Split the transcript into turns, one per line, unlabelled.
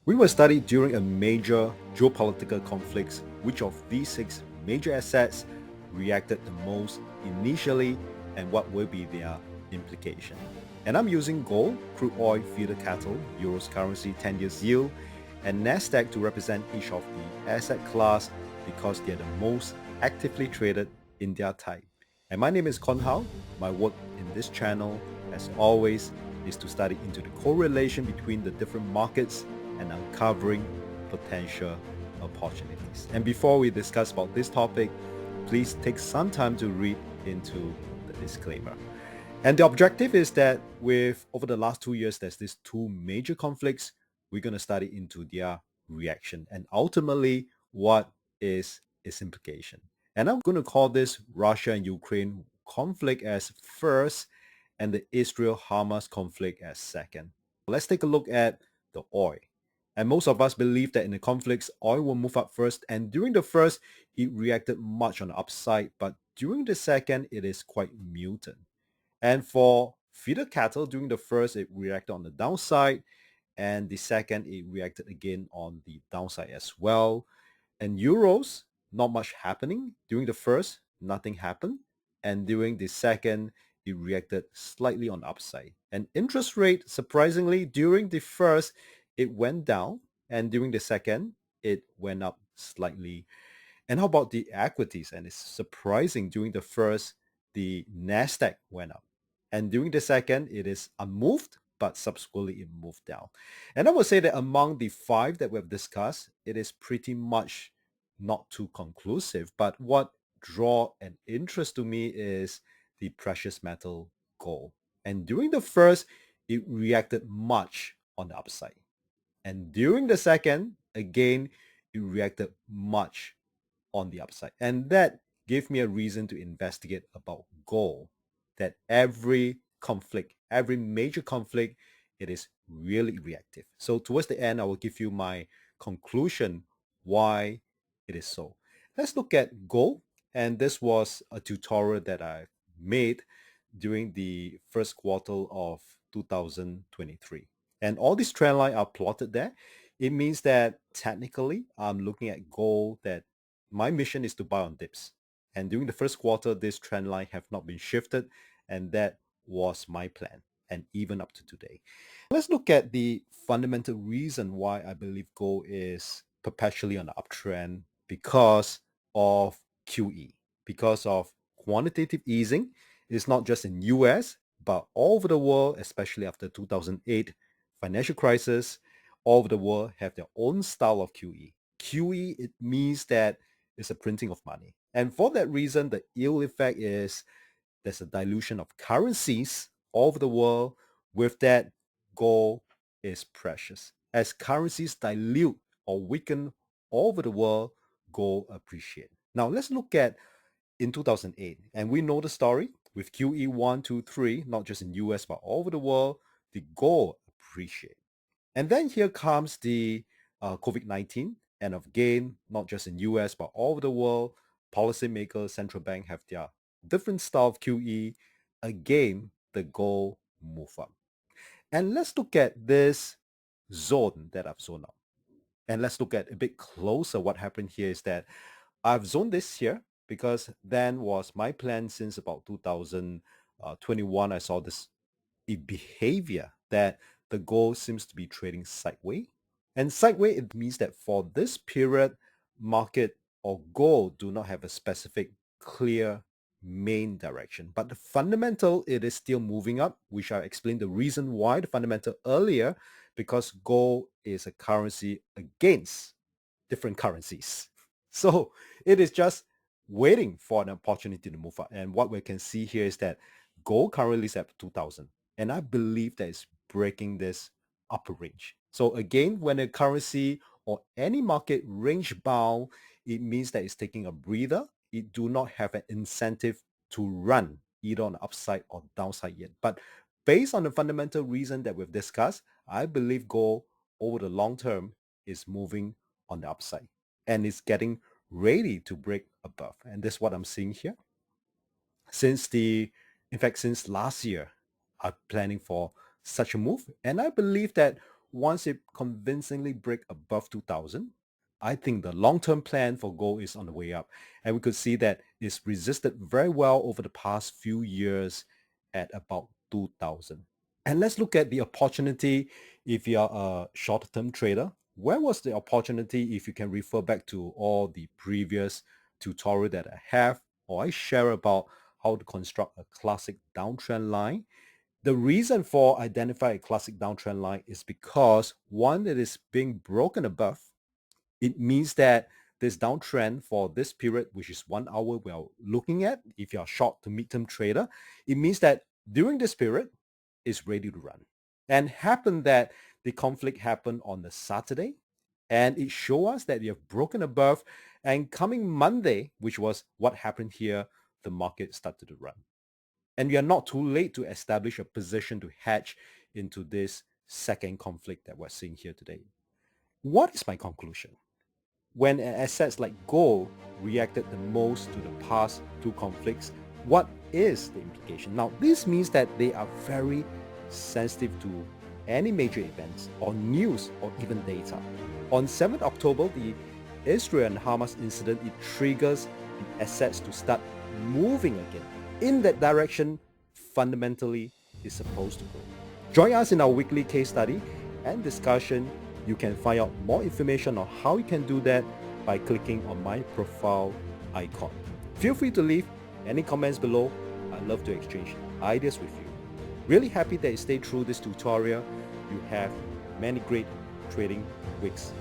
We will study during a major geopolitical conflicts which of these six major assets reacted the most initially and what will be their implication. And I'm using gold, crude oil, feeder cattle, euros currency, 10 years yield, and Nasdaq to represent each of the asset class because they're the most actively traded in their type. And my name is Kon Hao. My work in this channel, as always, is to study into the correlation between the different markets and uncovering potential opportunities. And before we discuss about this topic, please take some time to read into the disclaimer. And the objective is that with over the last 2 years, there's these two major conflicts. We're going to study into their reaction and ultimately what is its implication. And I'm going to call this Russia and Ukraine conflict as first and the Israel-Hamas conflict as second. Let's take a look at the oil. And most of us believe that in the conflicts, oil will move up first. And during the first, it reacted much on the upside. But during the second, it is quite muted. And for feeder cattle, during the first, it reacted on the downside. And the second, it reacted again on the downside as well. And euros, not much happening. During the first, nothing happened. And during the second, it reacted slightly on the upside. And interest rate, surprisingly, during the first, it went down. And during the second, it went up slightly. And how about the equities? And it's surprising, during the first, the Nasdaq went up. And during the second, it is unmoved, but subsequently it moved down. And I would say that among the five that we've discussed, it is pretty much not too conclusive. But what draw an interest to me is the precious metal gold. And during the first, it reacted much on the upside. And during the second, again, it reacted much on the upside. And that gave me a reason to investigate about gold, that every conflict, every major conflict, it is really reactive. So towards the end, I will give you my conclusion why it is so. Let's look at gold. And this was a tutorial that I made during the first quarter of 2023. And all these trend lines are plotted there. It means that technically I'm looking at gold that my mission is to buy on dips. And during the first quarter, this trend line have not been shifted. And that was my plan. And even up to today. Let's look at the fundamental reason why I believe gold is perpetually on the uptrend because of QE, because of quantitative easing. It's not just in US, but all over the world, especially after 2008 financial crisis, all over the world have their own style of QE. QE, it means that it's a printing of money. And for that reason, the ill effect is there's a dilution of currencies all over the world. With that, gold is precious. As currencies dilute or weaken all over the world, gold appreciate. Now let's look at in 2008, and we know the story with QE 1, 2, 3, not just in US but all over the world, the gold appreciate. And then here comes the COVID-19, and again, not just in US, but all over the world, policymakers, central bank have their different style of QE. Again, the gold move up. And let's look at this zone that I've zoned out. And let's look at a bit closer. What happened here is that I've zoned this here because then was my plan since about 2021. I saw this a behavior that the gold seems to be trading sideways. And sideways, it means that for this period, market or gold do not have a specific clear main direction. But the fundamental, it is still moving up, which I explained the reason why the fundamental earlier, because gold is a currency against different currencies. So it is just waiting for an opportunity to move up. And what we can see here is that gold currently is at 2000. And I believe that it's breaking this upper range. So again, when a currency or any market range bound, it means that it's taking a breather. It do not have an incentive to run either on the upside or downside yet. But based on the fundamental reason that we've discussed, I believe gold over the long term is moving on the upside and is getting ready to break above. And this is what I'm seeing here. In fact, since last year, I'm planning for such a move. And I believe that once it convincingly break above 2000, I think the long-term plan for gold is on the way up. And we could see that it's resisted very well over the past few years at about 2000. And let's look at the opportunity if you are a short-term trader. Where was the opportunity if you can refer back to all the previous tutorial that I have or I share about how to construct a classic downtrend line? The reason for identify a classic downtrend line is because one, it is being broken above. It means that this downtrend for this period, which is 1 hour we are looking at, if you're a short to mid-term trader, it means that during this period, it's ready to run. And happened that the conflict happened on the Saturday, and it show us that we have broken above, and coming Monday, which was what happened here, the market started to run. And we are not too late to establish a position to hedge into this second conflict that we're seeing here today. What is my conclusion? When assets like gold reacted the most to the past two conflicts, what is the implication? Now, this means that they are very sensitive to any major events or news or even data. On 7th October, the Israel and Hamas incident, it triggers the assets to start moving again in that direction fundamentally is supposed to go. Join us in our weekly case study and discussion. You can find out more information on how you can do that by clicking on my profile icon. Feel free to leave any comments below. I'd love to exchange ideas with you. Really happy that you stayed through this tutorial. You have many great trading weeks